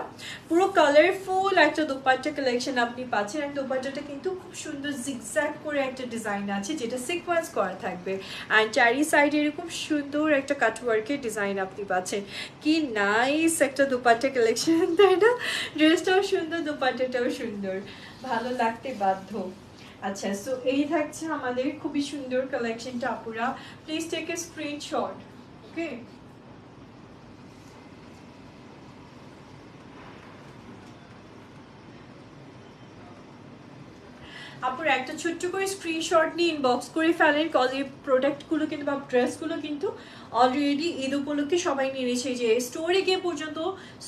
পুরো কালারফুল একটা দোপাট্টা কালেকশন আপনি পাচ্ছেন। আর দোপাট্টাটা কিন্তু খুব সুন্দর জিগজ্যাগ করে একটা ডিজাইন আছে, যেটা সিকোয়েন্স করা থাকবে। অ্যান্ড চারি সাইডে এরকম সুন্দর একটা কাটওয়ার্কের ডিজাইন আপনি পাচ্ছেন। কি নাইস একটা দোপাট্টা কালেকশন, তাই না? ড্রেসটাও সুন্দর, দোপাট্টাটাও সুন্দর, ভালো লাগতে বাধ্য। আচ্ছা সো এই থাকছে আমাদের খুবই সুন্দর কালেকশনটা আপুরা, প্লিজ টেক এ স্ক্রিনশট। ওকে আপুর একটা ছোট্ট করে স্ক্রিনশট নিয়ে ইনবক্স করে ফেলেন, কজ এই প্রোডাক্টগুলো কিন্তু বা ড্রেসগুলো কিন্তু অলরেডি ঈদ উপলক্ষে সবাই নিয়ে নিয়েছে, যে স্টোরে গিয়ে পর্যন্ত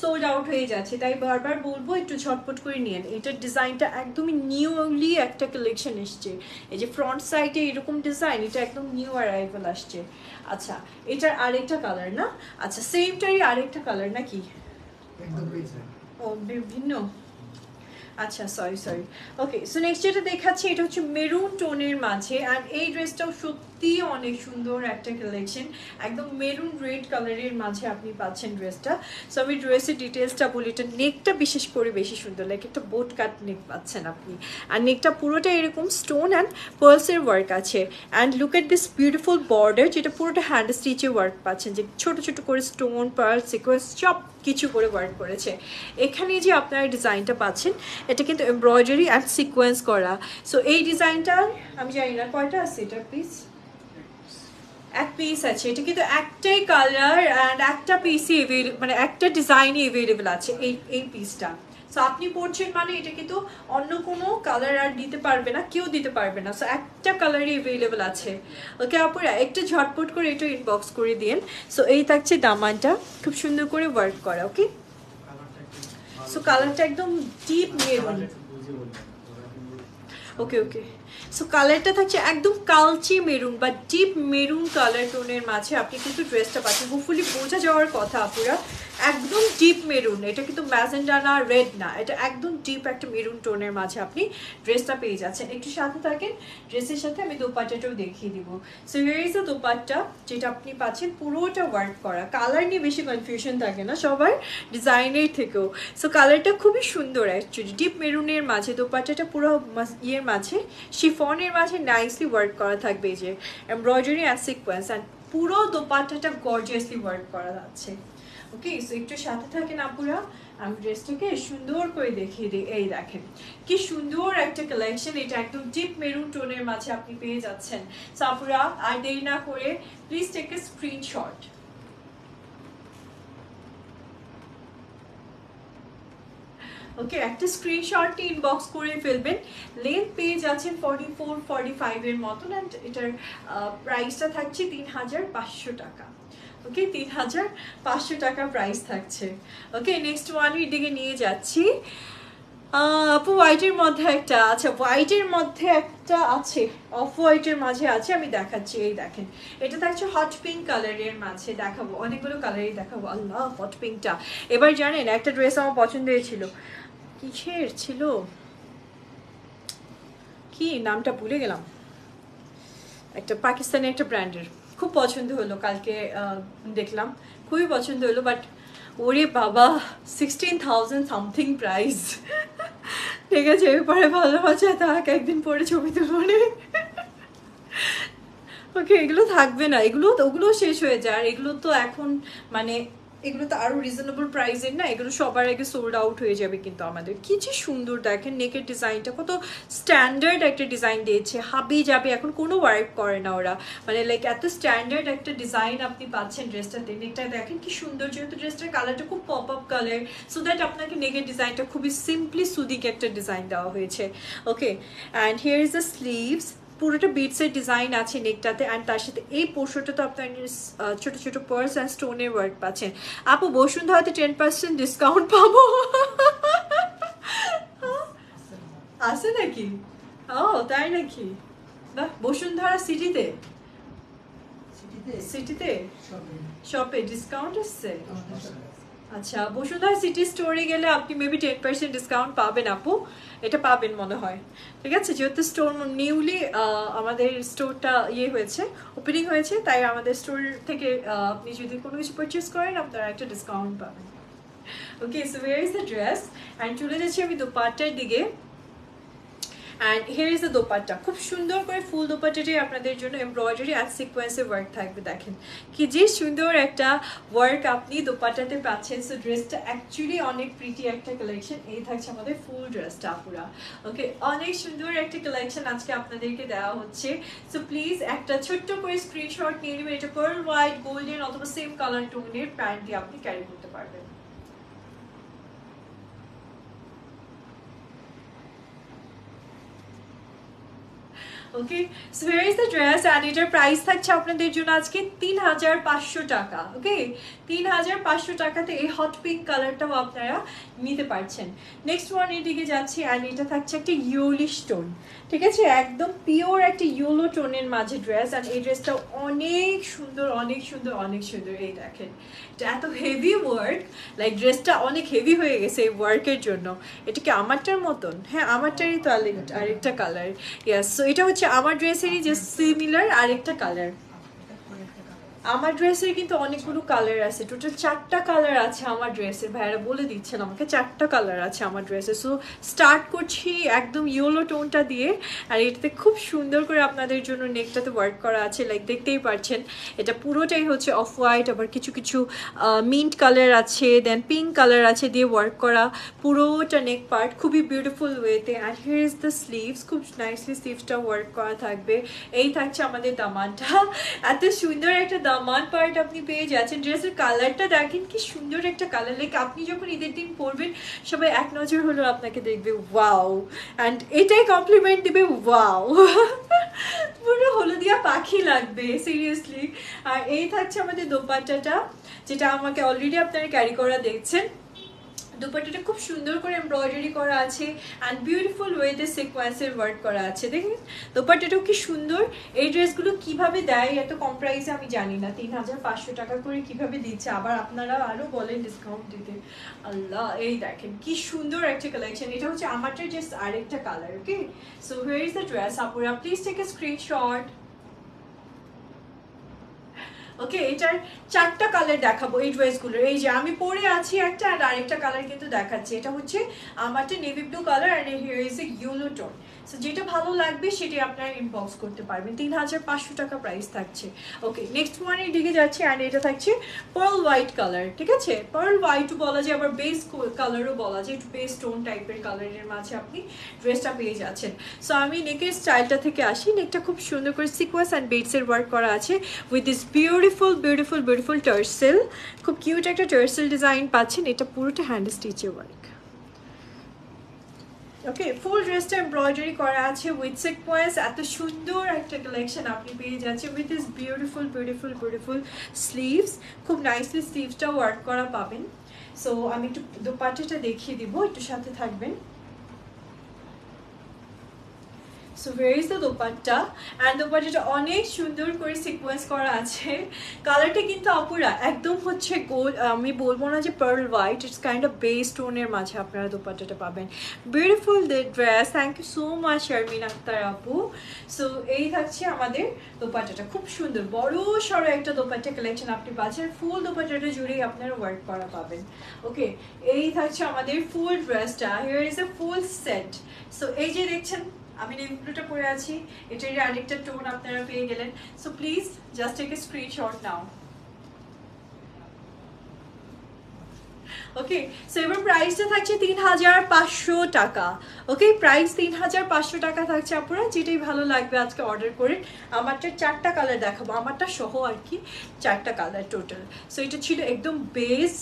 সোল্ড আউট হয়ে যাচ্ছে। তাই বারবার বলবো একটু ঝটপট করে নিন। এটার ডিজাইনটা একদমই নিউলি একটা কালেকশন এসছে, এই যে ফ্রন্ট সাইডে এরকম ডিজাইন, এটা একদম নিউ অ্যারাইভাল আসছে। আচ্ছা এটার আরেকটা কালার না, আচ্ছা সেমটারই আরেকটা কালার নাকি, ও ভিন্ন, আচ্ছা sorry sorry. Okay so next যেটা দেখাচ্ছি এটা হচ্ছে মেরুন টোনের মাঝে, অ্যান্ড এই ড্রেসটাও সত্যি অনেক সুন্দর একটা কালেকশন, একদম মেরুন রেড কালারের মাঝে আপনি পাচ্ছেন ড্রেসটা। সো আমি ড্রেসের ডিটেলসটা বলি, এটা নেকটা বিশেষ করে বেশি সুন্দর, লাইক একটা বোট কাট নেক পাচ্ছেন আপনি। আর নেকটা পুরোটা এরকম স্টোন অ্যান্ড পার্লসের ওয়ার্ক আছে। And look at this beautiful border, যেটা পুরোটা হ্যান্ড স্টিচে ওয়ার্ক পাচ্ছেন, যে ছোট ছোট করে স্টোন পার্ল সিকোয়েন্স সব কিছু করে ওয়ার্ক করেছে। এখানে যে আপনারা ডিজাইনটা পাচ্ছেন এটা কিন্তু এমব্রয়ডারি অ্যান্ড সিকোয়েন্স করা। সো এই ডিজাইনটা আমি জানি না কয়টা আছে এটা, প্লিজ এক পিস আছে, এটা কিন্তু একটাই কালার অ্যান্ড একটা পিসই অ্যাভেলেবল, মানে একটা ডিজাইনই অ্যাভেলেবল আছে এই পিসটা। সো আপনি পড়ছেন মানে এটা কিন্তু অন্য কোনো কালার আর দিতে পারবে না, কেউ দিতে পারবে না। সো একটা কালারই অ্যাভেলেবল আছে। ওকে আপুরা একটু ঝটপট করে এটা ইনবক্স করে দিন। সো এই থাকছে দামানটা, খুব সুন্দর করে ওয়ার্ক করা। ওকে সো কালারটা একদম ডিপ মেরুন। ওকে ওকে সো কালারটা থাকছে একদম কালচে মেরুন বা ডিপ মেরুন কালার টোনের মাঝে আপনি কিন্তু ড্রেসটা পাচ্ছেন। হোপফুলি বোঝা যাওয়ার কথা আপুরা, একদম ডিপ মেরুন, এটা কিন্তু ম্যাজেন্ডা না, রেড না, এটা একদম ডিপ একটা মেরুন টোনের মাঝে আপনি ড্রেসটা পেয়ে যাচ্ছেন। একটু সাথে থাকেন, ড্রেসের সাথে আমি দোপাট্টাটাও দেখিয়ে দিব। So here is the dupatta, যেটা আপনি পাচ্ছেন পুরোটা ওয়ার্ক করা। কালার নিয়ে বেশি কনফিউশন থাকে না সবার, ডিজাইনের থেকেও। সো কালারটা খুবই সুন্দর অ্যাকচুয়ালি, ডিপ মেরুনের মাঝে দোপাট্টাটা পুরো ইয়ের মাঝে, শিফনের মাঝে নাইসলি ওয়ার্ক করা থাকবে, এই যে এমব্রয়ডারি অ্যান্ড সিকোয়েন্স, অ্যান্ড পুরো দোপাট্টাটা গর্জিয়াসলি ওয়ার্ক করা যাচ্ছে। ওকে, সো একটু সাথে থাকেন আপুরা, আমি ড্রেসটাকে সুন্দর করে দেখিয়ে দিই। এই দেখেন কি সুন্দর একটা কালেকশন, এটা একদম ডিপ মেরুন টোনের মাঝে আপনি পেয়ে যাচ্ছেন। সো আপুরা আর দেরি না করে প্লিজ টেক এ স্ক্রিনশট। ওকে, একটা স্ক্রিনশট ইনবক্স করে ফেলবেন। লেন্থ পেয়ে যাচ্ছেন 44-45 এর মতন, অ্যান্ড এটার প্রাইসটা থাকছে 3500 টাকা। ওকে, 3500 টাকা প্রাইস থাকছে। ওকে, নেক্সট ওয়ানের দিকে নিয়ে যাচ্ছি। আপু হোয়াইটের মধ্যে একটা, আচ্ছা হোয়াইটের মধ্যে একটা আছে, অফ হোয়াইটের মাঝে আছে, আমি দেখাচ্ছি। এই দেখেন, এটা থাকছে হট পিঙ্ক কালারের মাঝে, দেখাবো অনেকগুলো কালারই দেখাবো। আল্লাহ, হট পিঙ্কটা এবার জানেন একটা ড্রেস আমার পছন্দ হয়েছিল, কিসের ছিল কি নামটা ভুলে গেলাম, একটা পাকিস্তানি একটা ব্র্যান্ডের, খুব পছন্দ হলো, কালকে দেখলাম, খুবই পছন্দ হলো, বাট ওরে বাবা 16,000 সামথিং প্রাইস। ঠিক আছে, এরপরে ভালো বাচ্চা থাক, একদিন পরে ছবি তুলবো। ওকে, এগুলো থাকবে না, ওগুলো শেষ হয়ে যায়, আর এগুলো তো এখন মানে এগুলো তো আরো রিজনেবল প্রাইসের না, এগুলো সবার আগে সোল্ড আউট হয়ে যাবে। কিন্তু আমাদের কি যে সুন্দর দেখেন, নেকের ডিজাইনটা কত স্ট্যান্ডার্ড একটা ডিজাইন দিয়েছে, হাবি যাবে, এখন কোনো ওয়ার্ক করে না ওরা, মানে লাইক এত স্ট্যান্ডার্ড একটা ডিজাইন আপনি পাচ্ছেন ড্রেসটাতে। নেকটা দেখেন কি সুন্দর, যেহেতু ড্রেসটার কালারটা খুব pop up colour, so that আপনাকে নেকের ডিজাইনটা খুবই সিম্পলি সুদিক একটা ডিজাইন দেওয়া হয়েছে। Okay, and here is the sleeves, পুরোটা বিটসের ডিজাইন আছে নেকটাতে, অ্যান্ড তার সাথে এই পোর্শনটা তো আপনার ছোট ছোট পার্লস অ্যান্ড স্টোনের ওয়ার্ক পাচ্ছেন। আপু বসুন্ধরাতে 10% ডিসকাউন্ট পাবো? আছে নাকি? ও তাই নাকি? বাহ, বসুন্ধরা সিটিতে সিটিতে শপে ডিসকাউন্ট এসছে। আচ্ছা, বসুন্ধরা সিটি স্টোরে গেলে আপনি মেবি 10% ডিসকাউন্ট পাবেন আপু, এটা পাবেন মনে হয়। ঠিক আছে, যেহেতু স্টোর নিউলি আমাদের স্টোরটা হয়েছে, ওপেনিং হয়েছে, তাই আমাদের স্টোর থেকে আপনি যদি কোনো কিছু পারচেস করেন আপনারা একটা ডিসকাউন্ট পাবেন। Okay, so where is the dress, and চলে যাচ্ছি আমি দোপাট্টার দিকে। And here is the dupatta, খুব সুন্দর করে ফুল দোপাট্টাটাই আপনাদের জন্য এমব্রয়ডারি আর সিকোয়েন্সের ওয়ার্ক থাকবে। দেখেন কি যে সুন্দর একটা ওয়ার্ক আপনি দোপাট্টাতে পাচ্ছেন। সো ড্রেসটা অ্যাকচুয়ালি অনেক প্রিটি একটা কালেকশন। এই থাকছে আমাদের ফুল ড্রেসটা পুরা। ওকে, অনেক সুন্দর একটা কালেকশন আজকে আপনাদেরকে দেওয়া হচ্ছে। সো প্লিজ একটা ছোট্ট করে স্ক্রিনশট নিয়ে নেবেন। এটা পার্ল হোয়াইট, গোল্ডেন অথবা সেম কালার টোনের প্যান্ট দিয়ে আপনি ক্যারি করতে পারবেন। Okay, so here is the dress, and এটার প্রাইস থাকছে আপনাদের জন্য আজকে 3500 টাকা। ওকে, 3500 টাকাতে এই হট পিঙ্ক কালারটাও আপনারা নিতে পারছেন। নেক্সট ওয়ান এর দিকে যাচ্ছি, অ্যান্ড এটা থাকছে একটা ইয়েলিশ টোন। ঠিক আছে, একদম পিওর একটা ইয়েলো টোনের মাঝে ড্রেস, অ্যান্ড এই ড্রেসটা অনেক সুন্দর, অনেক সুন্দর, অনেক সুন্দর। এই দেখেন, এটা এত হেভি ওয়ার্ক, লাইক ড্রেসটা অনেক হেভি হয়ে গেছে এই ওয়ার্কের জন্য। এটা কি আমারটার মতন? হ্যাঁ, আমারটারই তো আরেকটা কালার। ইয়াস, সো এটা হচ্ছে আমার ড্রেসেরই যে সিমিলার আরেকটা কালার। আমার ড্রেসের কিন্তু অনেকগুলো কালার আছে, টোটাল 4টা কালার আছে আমার ড্রেসের। ভাইয়ারা বলে দিচ্ছেন আমাকে 4টা কালার আছে আমার ড্রেসে। সো স্টার্ট করছি একদম ইয়েলো টোনটা দিয়ে, আর এটাতে খুব সুন্দর করে আপনাদের জন্য নেকটাতে ওয়ার্ক করা আছে, লাইক দেখতেই পাচ্ছেন। এটা পুরোটাই হচ্ছে অফ হোয়াইট, আবার কিছু কিছু মিন্ট কালার আছে, দেন পিঙ্ক কালার আছে দিয়ে ওয়ার্ক করা পুরোটা নেক পার্ট, খুবই বিউটিফুল ওয়েতে। And here is the sleeves, খুব নাইসলি স্লিভসটা ওয়ার্ক করা থাকবে। এই থাকছে আমাদের দামানটা, এত সুন্দর একটা দামান পার্ট আপনি পেয়ে যাচ্ছেন। ড্রেসের কালারটা দেখেন কি সুন্দর একটা কালার, লাইক আপনি যখন ঈদের দিন পরবেন সবাই এক নজর হলো আপনাকে দেখবে, ওয়াও, অ্যান্ড এটাই কমপ্লিমেন্ট দিবে, ওয়াও, পুরো হলুদিয়া পাখি লাগবে সিরিয়াসলি। আর এই থাকছে আমাদের দোপাট্টাটা, যেটা আমাকে অলরেডি আপনারা ক্যারি করা দেখছেন। দুপাট্টাটা খুব সুন্দর করে এমব্রয়ডারি করা আছে অ্যান্ড বিউটিফুল ওয়েতে সিকোয়েন্সের ওয়ার্ক করা আছে। দেখেন দুপাট্টাটাও কি সুন্দর। এই ড্রেসগুলো কিভাবে দেয় এত কম প্রাইসে আমি জানি না, 3500 টাকা করে কিভাবে দিচ্ছে, আবার আপনারা আরো বলেন ডিসকাউন্ট দিতে। আল্লাহ, এই দেখেন কি সুন্দর একটা কালেকশন। এটা হচ্ছে আমারটার জাস্ট আরেকটা colour. Okay, so here is the dress. আপুরা প্লিজ টেক এ স্ক্রিনশট। ওকে, এটার 4টা কালার দেখাবো এই ড্রেসগুলোর। এই যে আমি পরে আছি একটা, আর আরেকটা কালার কিন্তু দেখাচ্ছি। এটা হচ্ছে আমারটা navy blue colour R here is a yellow tone. So যেটা ভালো লাগবে সেটাই আপনারা ইনবক্স করতে পারবেন। 3500 টাকা প্রাইস থাকছে। ওকে, নেক্সট ওয়ানের দিকে যাচ্ছি অ্যান্ড এটা থাকছে পার্ল হোয়াইট কালার। ঠিক আছে, পার্ল হোয়াইটও বলা যায়, আবার বেস কালারও বলা যায়, একটু বেস টোন টাইপের কালারের মাঝে আপনি ড্রেসটা পেয়ে যাচ্ছেন। সো আমি নেকের স্টাইলটা থেকে আসি। নেকটা খুব সুন্দর করে সিকোয়েন্স অ্যান্ড বেডসের ওয়ার্ক করা আছে উইথ দিস বিউটিফুল টার্সেল। খুব কিউট একটা টার্সেল ডিজাইন পাচ্ছেন। এটা পুরোটা হ্যান্ড স্টিচের ওয়ার্ক। ওকে, ফুল ড্রেসটা এমব্রয়ডারি করা আছে উইথ সিকোয়েন্স। এত সুন্দর একটা কালেকশন আপনি পেয়ে যাচ্ছেন উইথ দিস বিউটিফুল স্লিভস। খুব নাইসলি স্লিভসটা ওয়ার্ক করা পাবেন। সো আমি একটু দোপাট্টাটা দেখিয়ে দিব, একটু সাথে থাকবেন। So here is the dupatta and দোপাট্টাটা অনেক সুন্দর করে সিকোয়েন্স করা আছে। কালারটা কিন্তু আপুরা একদম হচ্ছে গোল্ড, আমি বলবো না যে pearl white, it's kind of base টোনের মাঝে আপনারা দোপাট্টাটা পাবেন। Beautiful the dress, thank you so much Sharmin Akter আপু। সো এই থাকছে আমাদের দোপাট্টাটা, খুব সুন্দর বড় সড়ো একটা দোপাট্টা কালেকশন আপনি পাচ্ছেন। ফুল দোপাট্টাটা জুড়েই আপনারা ওয়ার্ক করা পাবেন। ওকে, এই থাকছে আমাদের ফুল ড্রেসটা। Here is a full set. So এই যে দেখছেন আমি নেভি ব্লুটা পরে আছি, এটারই আরেকটা টোন আপনারা পেয়ে গেলেন। So please just take a screenshot now. Okay, so এবার প্রাইসটা থাকছে 3500 টাকা। ওকে, প্রাইস 3500 টাকা থাকছে। আপনারা যেটাই ভালো লাগবে আজকে অর্ডার করে। আমারটা 4টা কালার দেখাবো, আমারটা সহ আর কি 4টা কালার টোটাল। সো এটা ছিল একদম বেস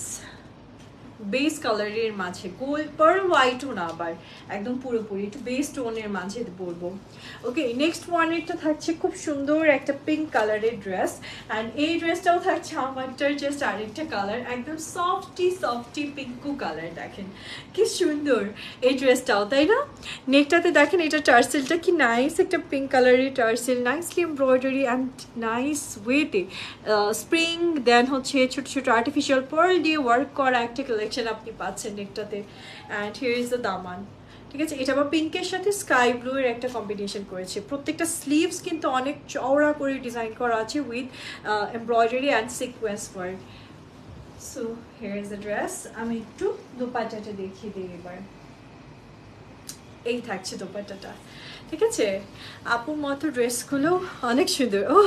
কালারের মাঝে, গোল্ড পার্ল হোয়াইটও না, আবার একদম পুরোপুরি একটু বেস টোনের মাঝে বলবো। ওকে, নেক্সট ওয়ানেরটা থাকছে খুব সুন্দর একটা পিঙ্ক কালারের ড্রেস অ্যান্ড এই ড্রেসটাও থাকছে আমারটার জাস্ট আরেকটা কালার, একদম সফটি পিঙ্কু কালার। দেখেন কি সুন্দর এই ড্রেসটাও, তাই না? নেকটাতে দেখেন এটা টার্সেলটা কি নাইস, একটা পিঙ্ক কালারের tassel, nicely embroidery and nice ওয়েতে স্প্রিং দেন হচ্ছে ছোট আর্টিফিশিয়াল পার্ল দিয়ে ওয়ার্ক করা একটা কালেকশন আপনি পাচ্ছেন নেকটাতে। অ্যান্ড হিয়ার ইজ দ্য দামান। ঠিক আছে, এটা আবার পিঙ্কের সাথে স্কাই ব্লু এর একটা কম্বিনেশন করেছে। প্রত্যেকটা স্লিভস কিন্তু অনেক চওড়া করে ডিজাইন করা আছে with embroidery and sequence work. So here is the dress. আমি একটু দোপাট্টাটা দেখিয়ে দিই এবার। এই থাকছে দোপাট্টাটা। ঠিক আছে, আপুর মতো ড্রেসগুলো অনেক সুন্দর। ও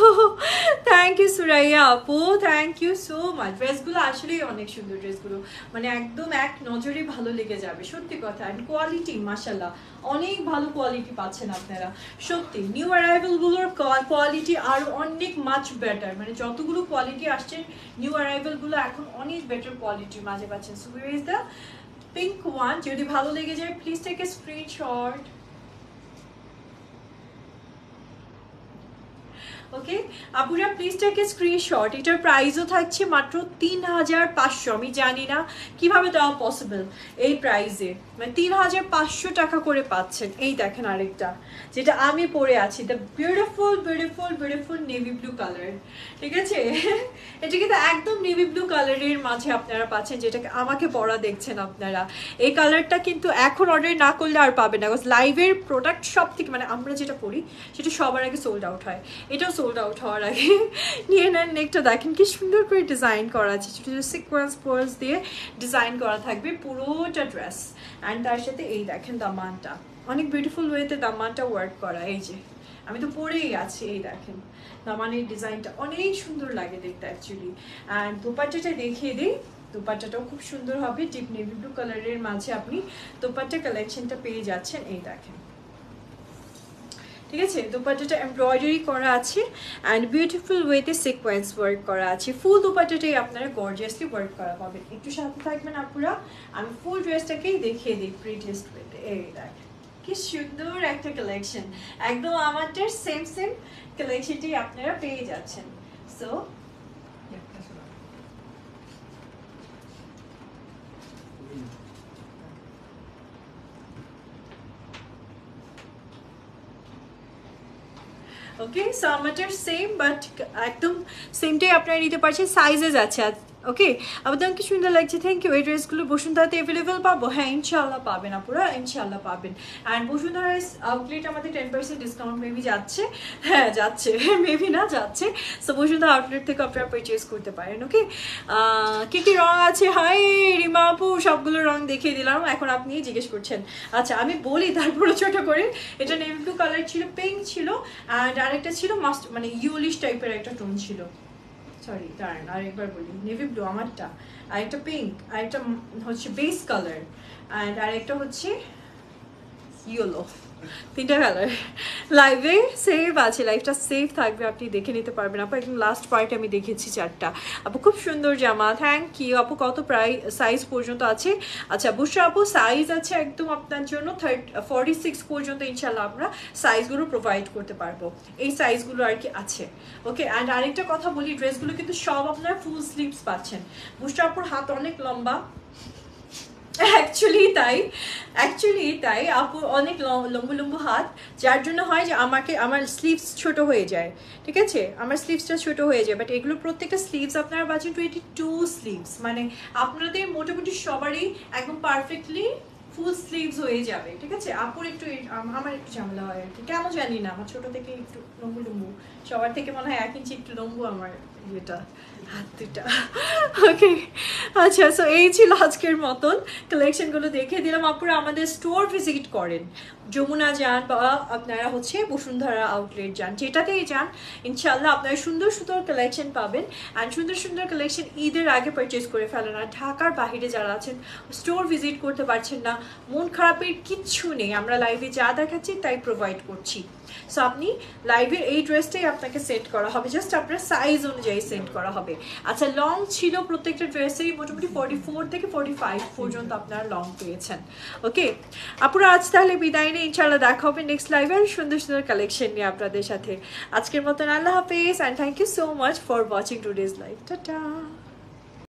থ্যাংক ইউ সুরাইয়া আপু, থ্যাংক ইউ সো মাচ। ড্রেসগুলো আসলেই অনেক সুন্দর, ড্রেসগুলো মানে একদম এক নজরে ভালো লেগে যাবে, সত্যি কথা। অ্যান্ড কোয়ালিটি মাশাল্লাহ অনেক ভালো কোয়ালিটি পাচ্ছেন আপনারা। সত্যি নিউ অ্যারাইভেলগুলোর কোয়ালিটি আর অনেক মাচ বেটার, মানে যতগুলো কোয়ালিটি আসছে নিউ অ্যারাইভেলগুলো এখন অনেক বেটার কোয়ালিটির মাঝে পাচ্ছেন। So here is the pink one. যদি ভালো লেগে যায় প্লিজ টেক এ স্ক্রিনশট। ওকে আপুরা প্লিজ টেক এ স্ক্রিনশট। এটার প্রাইসও থাকছে মাত্র 3500। আমি জানি না কিভাবে দেওয়া পসিবল এই প্রাইসে, মানে 3500 টাকা করে পাচ্ছেন। এই দেখেন আরেকটা যেটা আমি পরে আছি, the beautiful navy blue colour. ঠিক আছে, এটা কিন্তু একদম নেভি ব্লু কালারের মাঝে আপনারা পাচ্ছেন, যেটাকে আমাকে পরা দেখছেন আপনারা। এই কালারটা কিন্তু এখন অর্ডার না করলে আর পাবেন না, বিকজ লাইভের প্রোডাক্ট সব থেকে মানে আমরা যেটা পরি সেটা সবার আগে সোল্ড আউট হয়, এটাও সোল্ড আউট হওয়ার আগে নিয়ে নেন। নেকটা দেখেন কি সুন্দর করে ডিজাইন করা আছে, ছোটো ছোটো সিকোয়েন্স পোর্স দিয়ে ডিজাইন করা থাকবে পুরোটা ড্রেস। অ্যান্ড তার সাথে এই দেখেন দামানটা, অনেক বিউটিফুল ওয়েতে দামানটা ওয়ার্ক করা। এই যে আমি তো পরেই আছি, এই দেখেন দামানের ডিজাইনটা অনেক সুন্দর লাগে দেখতে অ্যাকচুয়ালি। অ্যান্ড দোপাট্টাটা দেখিয়ে দিই, দোপাট্টাটাও খুব সুন্দর হবে, ডিপ নেভি ব্লু কালারের মাঝে আপনি দোপাট্টা কালেকশনটা পেয়ে যাচ্ছেন। এই দেখেন, ঠিক আছে, দোপাট্টাটা এমব্রয়ডারি করা আছে অ্যান্ড বিউটিফুল ওয়েতে সিকোয়েন্স ওয়ার্ক করা আছে। ফুল দোপাট্টাটাই আপনারা গর্জিয়াসলি ওয়ার্ক করা পাবেন। একটু সাথে থাকবেন আপুরা, আমি ফুল ড্রেসটাকেই দেখিয়ে দিই প্রিটিয়েস্ট ওয়েতে। এই দেখেন কি সুন্দর একটা কালেকশন, একদম আমাদের সেম কালেকশনটাই আপনারা পেয়ে যাচ্ছেন। সো ওকে, সো আমাদের সেম বাট একদম সেমটাই আপনারা নিতে পারছেন, সাইজেস আছে। ওকে, আপনার কি সুন্দর লাগছে, থ্যাংক ইউ। এই ড্রেসগুলো বসুন্ধরাতে অ্যাভেলেবেল পাবো? হ্যাঁ ইনশাল্লাহ পাবেন আপুরা, ইনশাল্লাহ পাবেন। অ্যান্ড বসুন্ধরার আউটলেট আমাদের 10% ডিসকাউন্ট মেবি যাচ্ছে, হ্যাঁ যাচ্ছে, মেবি না যাচ্ছে। সো বসুন্ধরা আউটলেট থেকে আপনারা পারচেস করতে পারেন। ওকে, কি কি রং আছে? হাই রিমা আপু, সবগুলো রং দেখিয়ে দিলাম, এখন আপনি জিজ্ঞেস করছেন। আচ্ছা আমি বলি তারপরে ছোট করে। এটা নেভি ব্লু কালার ছিল, পিঙ্ক ছিল, অ্যান্ড আরেকটা ছিল মাস্ট মানে ইউলিশ টাইপের একটা টোন ছিল। সরি দাঁড়ান আরেকবার বলি, নেভি ব্লু আমারটা, আরেকটা পিঙ্ক, আরেকটা হচ্ছে বেস কালার, অ্যান্ড আরেকটা হচ্ছে ইয়েলো। 3টা কালার। লাইভে সেভ আছে, লাইভটা সেভ থাকবে, আপনি দেখে নিতে পারবেন আপু। একদম লাস্ট পার্টে আমি দেখেছি 4টা। আপু খুব সুন্দর জামা, থ্যাংক ইউ আপু। কত সাইজ পর্যন্ত আছে? আচ্ছা বুশরা আপু, সাইজ আছে একদম আপনার জন্য 46 পর্যন্ত ইনশাল্লাহ আমরা সাইজগুলো প্রোভাইড করতে পারবো, এই সাইজগুলো আর কি আছে। ওকে, অ্যান্ড আরেকটা কথা বলি, ড্রেসগুলো কিন্তু সব আপনার ফুল স্লিভস পাচ্ছেন। বুশরা আপুর হাত অনেক লম্বা, অ্যাকচুয়ালি তাই আপুর অনেক লম্বু লম্বু হাত, যার জন্য হয় যে আমার স্লিভস ছোট হয়ে যায়, ঠিক আছে, আমার স্লিভসটা ছোট হয়ে যায়। বাট এগুলো প্রত্যেকটা স্লিভস আপনারা পাচ্ছেন 22 স্লিভস, মানে আপনাদের মোটামুটি সবারই একদম পারফেক্টলি ফুল স্লিভস হয়ে যাবে, ঠিক আছে। আপুর একটু আমার একটু ঝামেলা হয় আর কি, কেন জানি না, আমার ছোট থেকে একটু লম্বু লম্বু, সবার থেকে মনে হয় 1 ইঞ্চি একটু লম্বু আমার ইয়েটা, হাত দুটা। ওকে, আচ্ছা সো এই ছিল আজকের মতন, কালেকশনগুলো দেখিয়ে দিলাম। আপনারা আমাদের স্টোর ভিজিট করেন, যমুনা যান বা আপনারা হচ্ছে বসুন্ধরা আউটলেট যান, যেটাতেই যান ইনশাল্লাহ আপনারা সুন্দর সুন্দর কালেকশন পাবেন। অ্যান্ড সুন্দর সুন্দর কালেকশন ঈদের আগে পারচেস করে ফেলেন। আর ঢাকার বাইরে যারা আছেন, স্টোর ভিজিট করতে পারছেন না, মন খারাপের কিচ্ছু নেই, আমরা লাইভে যা দেখাচ্ছি তাই প্রোভাইড করছি। সো আপনি লাইভের এই ড্রেসটাই আপনাকে সেট করা হবে, জাস্ট আপনার সাইজ অনুযায়ী সেট করা হবে। আচ্ছা লং ছিল প্রত্যেকটা ড্রেসেরই মোটামুটি 44 থেকে 45 পর্যন্ত আপনারা লং পেয়েছেন। ওকে আপুরা, আজ তাহলে বিদায় নিয়ে ইনশাল্লাহ দেখা হবে নেক্সট লাইভে আর সুন্দর সুন্দর কালেকশন নিয়ে আপনাদের সাথে। আজকের মতন আল্লাহ হাফেজ, and thank you so much for watching today's live. Tata.